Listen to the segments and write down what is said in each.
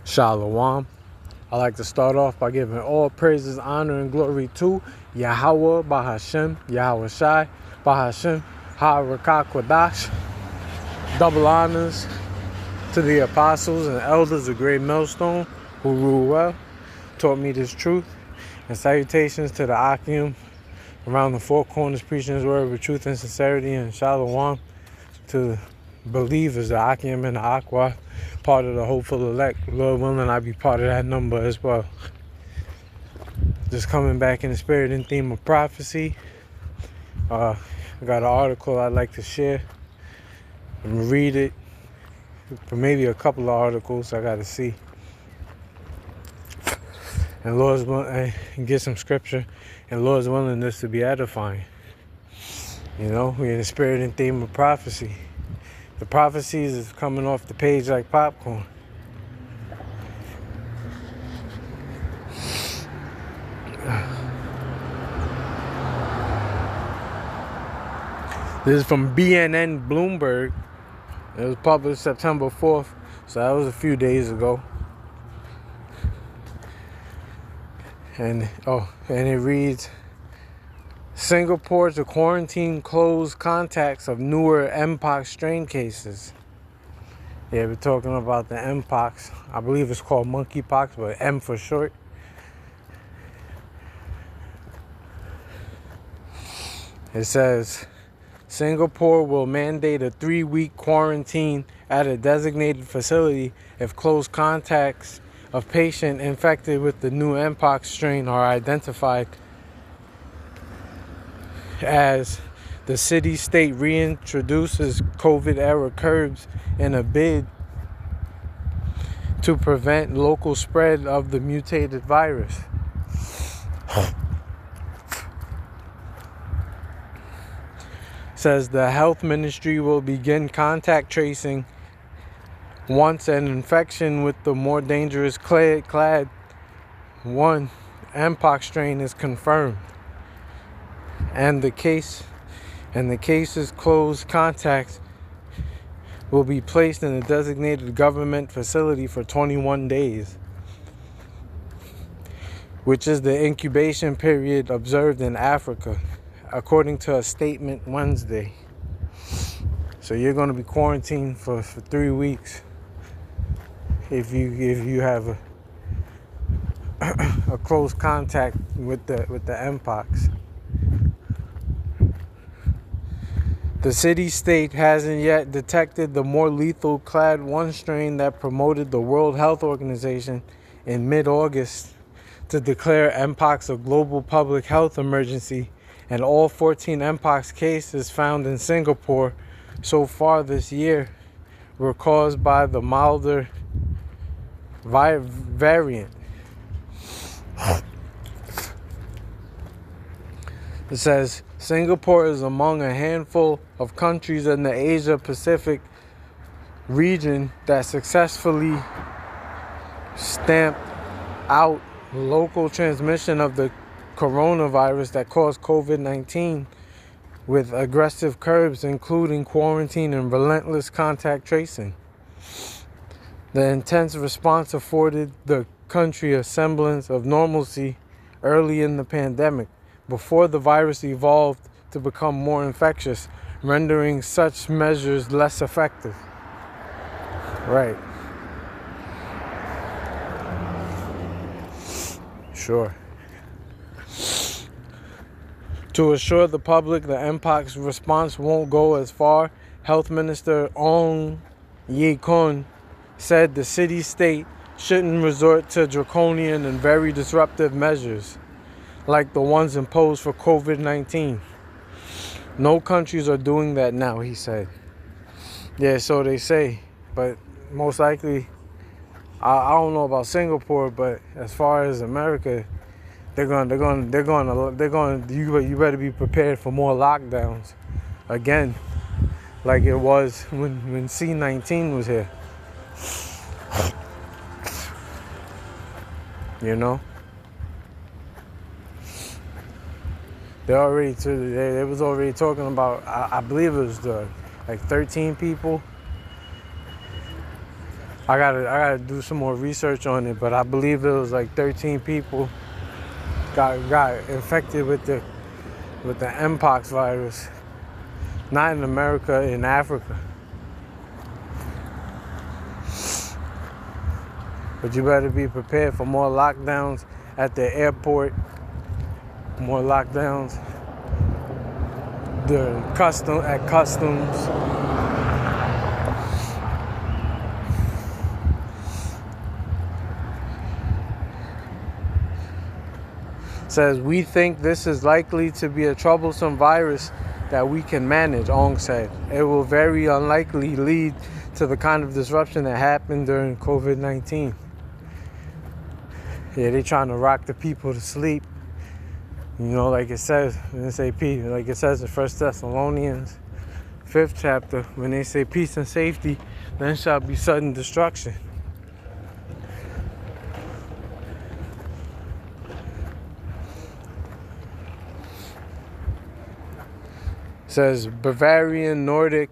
Shalom. I like to start off by giving all praises, honor, and glory to Yahweh, Bahashem, Yahweh Shai, Bahashem, Ha-Rakah Kodash. Double honors to the apostles and elders of Great Millstone who rule well, taught me this truth, and salutations to the Akim around the four corners preaching his word with truth and sincerity, and Shalom to believers, the Akim and the Aqua, part of the hopeful elect. Lord willing, I be part of that number as well. Just coming back in the spirit and theme of prophecy. I got an article I'd like to share. I'm gonna read it. For maybe a couple of articles I gotta see. And Lord's willing, and get some scripture. And Lord's willingness to be edifying. You know, we're in the spirit and theme of prophecy. The prophecies is coming off the page like popcorn. This is from BNN Bloomberg. It was published September 4th, so that was a few days ago. And it reads, Singapore to quarantine closed contacts of newer Mpox strain cases. Yeah, we're talking about the Mpox. I believe it's called monkeypox, but M for short. It says, Singapore will mandate a 3-week quarantine at a designated facility if close contacts of patient infected with the new Mpox strain are identified, as the city-state reintroduces COVID-era curbs in a bid to prevent local spread of the mutated virus. Says the health ministry will begin contact tracing once an infection with the more dangerous clade 1 Mpox strain is confirmed. And the case's closed contacts will be placed in a designated government facility for 21 days, which is the incubation period observed in Africa, according to a statement Wednesday. So you're going to be quarantined for 3 weeks if you have a close contact with the Mpox. The city-state hasn't yet detected the more lethal clade 1 strain that promoted the World Health Organization in mid-August to declare Mpox a global public health emergency, and all 14 Mpox cases found in Singapore so far this year were caused by the milder variant. It says, Singapore is among a handful of countries in the Asia-Pacific region that successfully stamped out local transmission of the coronavirus that caused COVID-19 with aggressive curbs, including quarantine and relentless contact tracing. The intense response afforded the country a semblance of normalcy early in the pandemic, before the virus evolved to become more infectious, rendering such measures less effective. Right. Sure. To assure the public the Mpox response won't go as far, Health Minister Ong Ye Kuen said the city-state shouldn't resort to draconian and very disruptive measures like the ones imposed for COVID-19. No countries are doing that now, he said. Yeah, so they say, but most likely, I don't know about Singapore, but as far as America, you better be prepared for more lockdowns again, like it was when C-19 was here. You know? They was already talking about, I believe it was 13 people I gotta do some more research on it, but I believe it was like 13 people got infected with the Mpox virus. Not in America, in Africa. But you better be prepared for more lockdowns at the airport, more lockdowns during customs. Says, we think this is likely to be a troublesome virus that we can manage, Ong said. It will very unlikely lead to the kind of disruption that happened during COVID-19. Yeah, they trying to rock the people to sleep. You know, like it says in SAP, like it says in 1 Thessalonians 5th chapter, when they say peace and safety, then shall be sudden destruction. Says Bavarian Nordic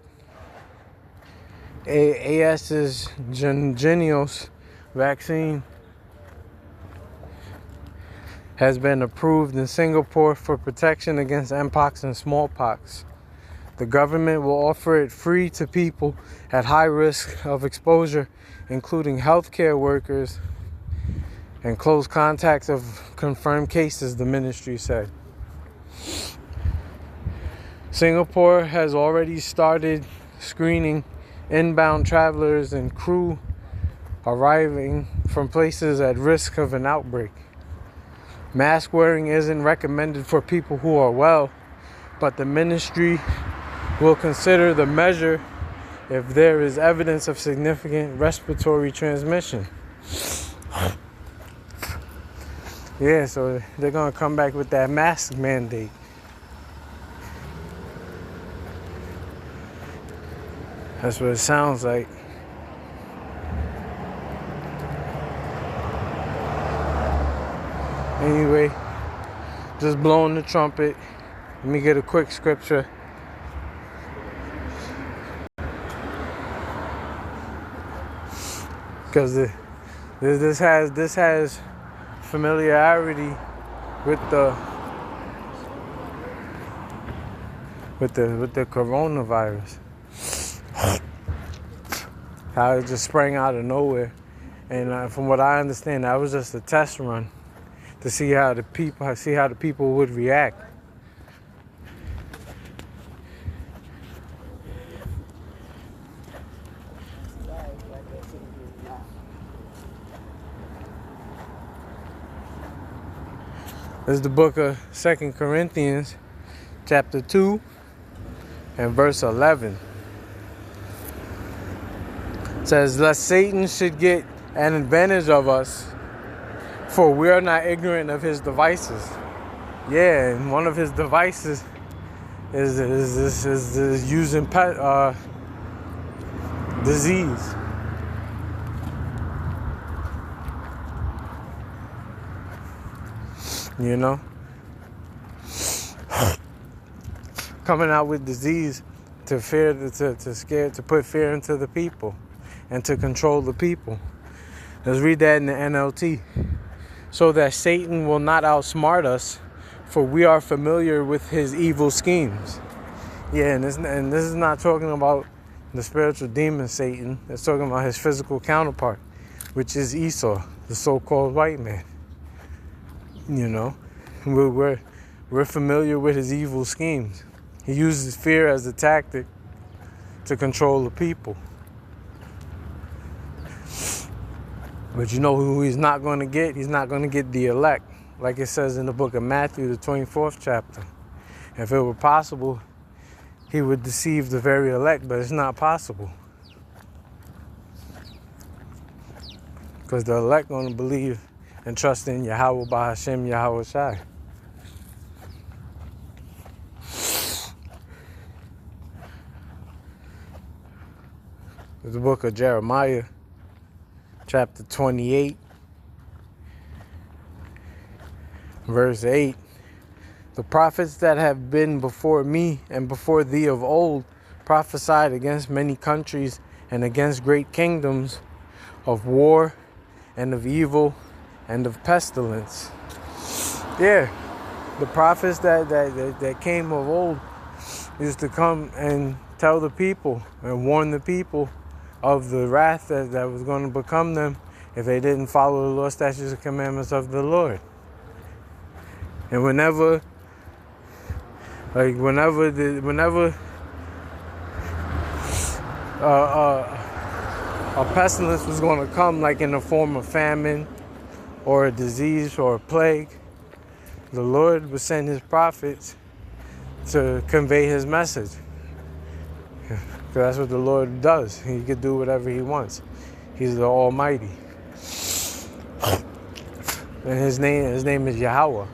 AS's Genios vaccine has been approved in Singapore for protection against Mpox and smallpox. The government will offer it free to people at high risk of exposure, including healthcare workers and close contacts of confirmed cases, the ministry said. Singapore has already started screening inbound travelers and crew arriving from places at risk of an outbreak. Mask wearing isn't recommended for people who are well, but the ministry will consider the measure if there is evidence of significant respiratory transmission. Yeah, so they're going to come back with that mask mandate. That's what it sounds like. Anyway, just blowing the trumpet. Let me get a quick scripture. Because this has familiarity with the coronavirus. How it just sprang out of nowhere, and from what I understand, that was just a test run to see how the people would react. This is the book of 2 Corinthians, chapter 2, and verse 11. It says, lest Satan should get an advantage of us, for we are not ignorant of his devices. Yeah, and one of his devices is using disease. You know, coming out with disease to put fear into the people and to control the people. Let's read that in the NLT. So that Satan will not outsmart us, for we are familiar with his evil schemes. Yeah, and this is not talking about the spiritual demon Satan. It's talking about his physical counterpart, which is Esau, the so-called white man. You know, we're familiar with his evil schemes. He uses fear as a tactic to control the people. But you know who he's not going to get? He's not going to get the elect. Like it says in the book of Matthew, the 24th chapter. If it were possible, he would deceive the very elect, but it's not possible. Because the elect going to believe and trust in Yahweh Bahashem Yahweh Shai. The book of Jeremiah, chapter 28, verse 8. The prophets that have been before me and before thee of old prophesied against many countries and against great kingdoms of war and of evil and of pestilence. Yeah, the prophets that came of old used to come and tell the people and warn the people of the wrath that was going to become them if they didn't follow the law, statutes, and commandments of the Lord. And whenever a pestilence was going to come, like in the form of famine or a disease or a plague, the Lord would send his prophets to convey his message. Because that's what the Lord does. He can do whatever he wants. He's the Almighty. And his name is Yahweh.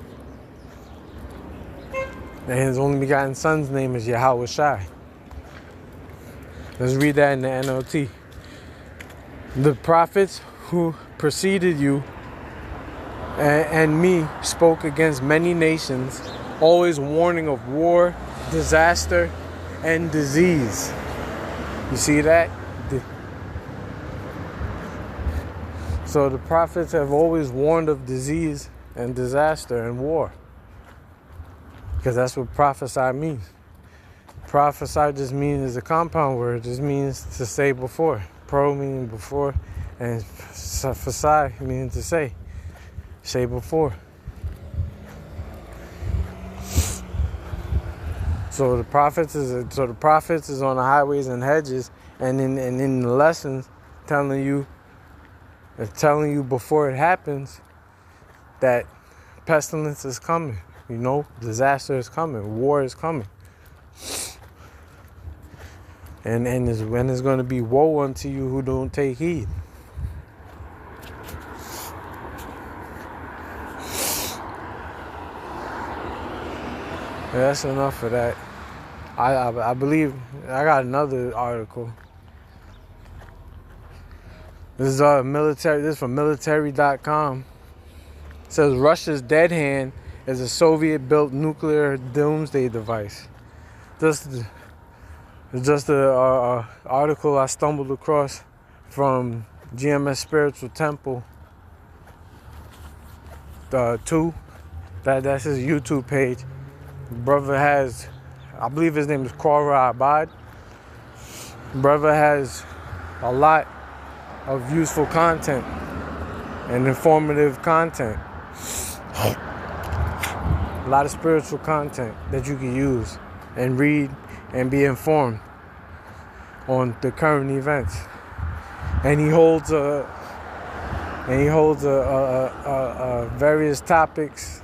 And his only begotten son's name is Yahweh Shai. Let's read that in the NLT. The prophets who preceded you and me spoke against many nations, always warning of war, disaster, and disease. You see that? So the prophets have always warned of disease and disaster and war. Because that's what prophesy means. Prophesy just means a compound word. It just means to say before. Pro meaning before, and prophesy meaning to say. Say before. So the prophets is on the highways and hedges, and in the lessons telling you before it happens that pestilence is coming. Disaster is coming, war is coming. And when it's going to be woe unto you who don't take heed. Yeah, that's enough of that. I believe I got another article. This is military. This is from military.com. It says Russia's dead hand is a Soviet-built nuclear doomsday device. It's just an article I stumbled across from GMS Spiritual Temple 2. That's his YouTube page. Brother has, I believe his name is Kora Abad. Brother has a lot of useful content and informative content. A lot of spiritual content that you can use and read and be informed on the current events. And he holds a various topics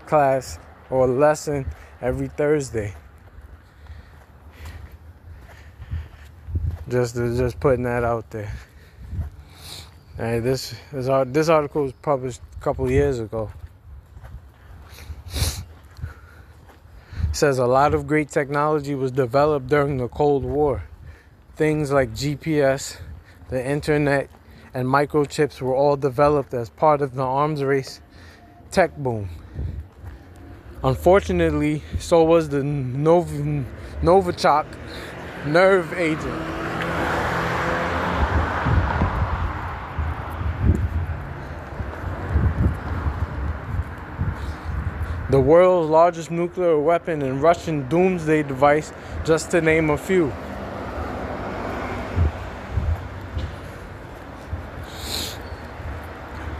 class or lesson every Thursday. Just putting that out there. And this article was published a couple of years ago. It says a lot of great technology was developed during the Cold War. Things like GPS, the internet, and microchips were all developed as part of the arms race tech boom. Unfortunately, so was the Novichok nerve agent. The world's largest nuclear weapon and Russian doomsday device, just to name a few.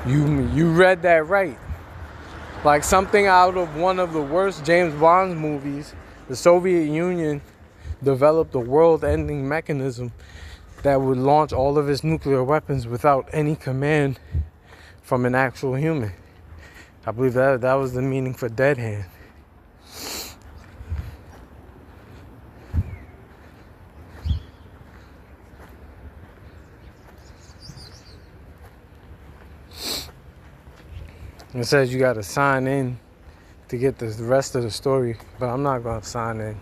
You read that right. Like something out of one of the worst James Bond movies, the Soviet Union developed a world-ending mechanism that would launch all of its nuclear weapons without any command from an actual human. I believe that was the meaning for dead hand. It says you got to sign in to get the rest of the story, but I'm not going to sign in.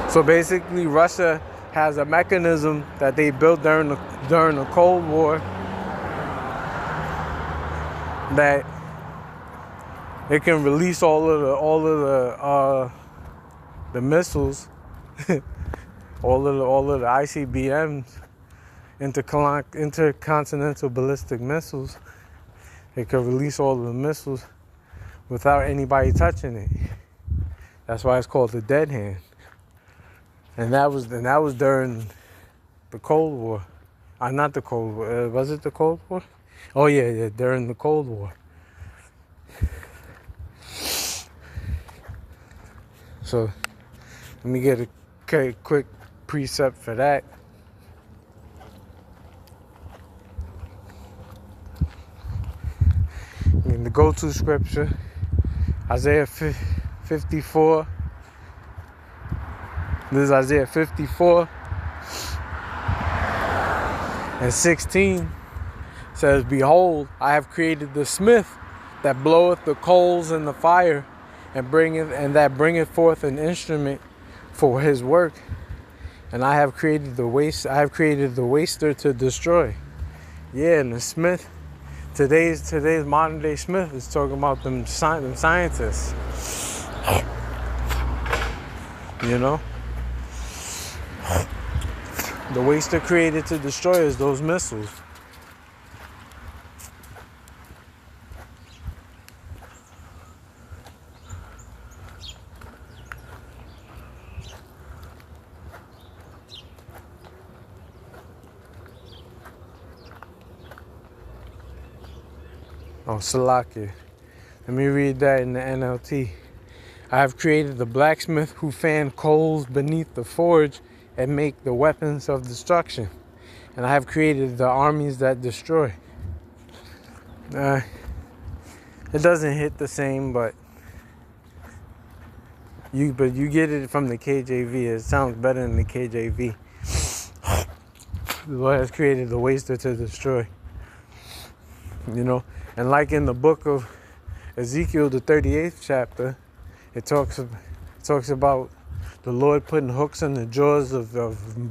So basically, Russia has a mechanism that they built during the Cold War that it can release all of the missiles, all of the ICBMs, intercontinental ballistic missiles. It could release all of the missiles without anybody touching it. That's why it's called the dead hand. And that was during the Cold War. Not the Cold War. Was it the Cold War? Oh yeah, during the Cold War. So let me get a quick precept for that. In the go-to scripture, Isaiah 54. This is Isaiah 54 and 16. Says, "Behold, I have created the smith that bloweth the coals in the fire, and bringeth forth an instrument for his work. And I have created the waster to destroy." Yeah, and the smith, today's modern day smith is talking about them scientists. You know? The waster created to destroy is those missiles. Oh, Salakia. Let me read that in the NLT. "I have created the blacksmith who fan coals beneath the forge and make the weapons of destruction. And I have created the armies that destroy." It doesn't hit the same, but you get it from the KJV. It sounds better than the KJV. The Lord has created the waster to destroy. You know, and like in the book of Ezekiel, the 38th chapter, it talks about the Lord putting hooks in the jaws of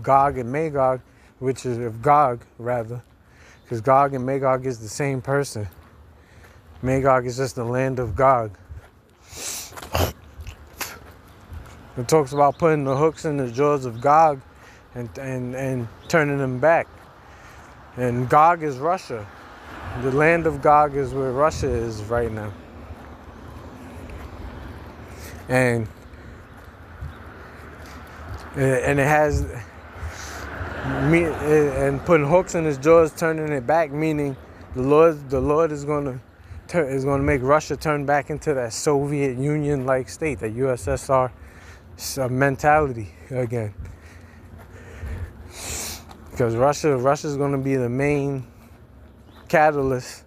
Gog and Magog, which is of Gog rather, because Gog and Magog is the same person. Magog is just the land of Gog. It talks about putting the hooks in the jaws of Gog and turning them back. And Gog is Russia. The land of Gog is where Russia is right now. And it has and putting hooks in his jaws, turning it back, meaning the Lord is going to make Russia turn back into that Soviet Union like state, that USSR mentality again. Because Russia's going to be the main catalyst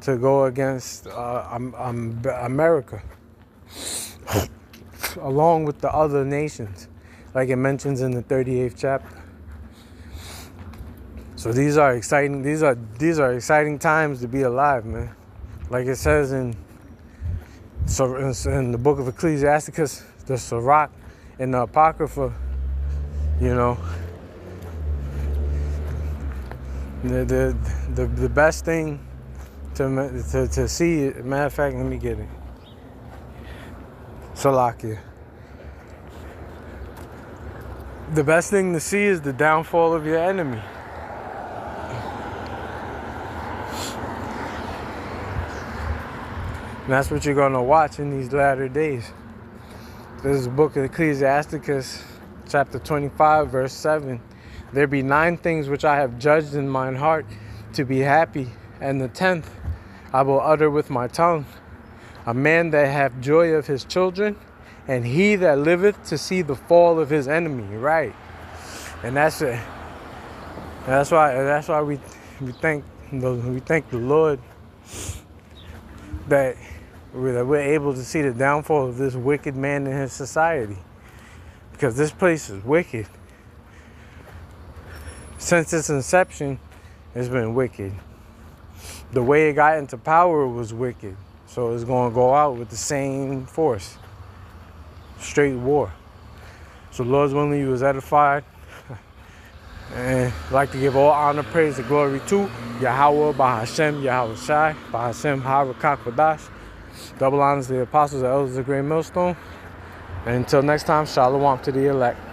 to go against America, along with the other nations, like it mentions in the 38th chapter. So these are exciting times to be alive, man. Like it says in the book of Ecclesiasticus, the Sirach, and the Apocrypha, you know, the best thing to see. Matter of fact, let me get it. Salakia. The best thing to see is the downfall of your enemy. And that's what you're going to watch in these latter days. This is the book of Ecclesiasticus, chapter 25, verse 7. "There be 9 things which I have judged in mine heart to be happy, and the 10th I will utter with my tongue. A man that hath joy of his children, and he that liveth to see the fall of his enemy." Right. And that's it. That's why we thank the Lord that we're able to see the downfall of this wicked man in his society. Because this place is wicked. Since its inception, it's been wicked. The way it got into power was wicked. So it's going to go out with the same force. Straight war. So Lord's willing, you was edified. And I'd like to give all honor, praise, and glory to Yahweh, Bahashem, Yahweh Shai, Bahashem, Harakak. Double honors to the apostles, the elders of the Great Millstone. And until next time, shalom to the elect.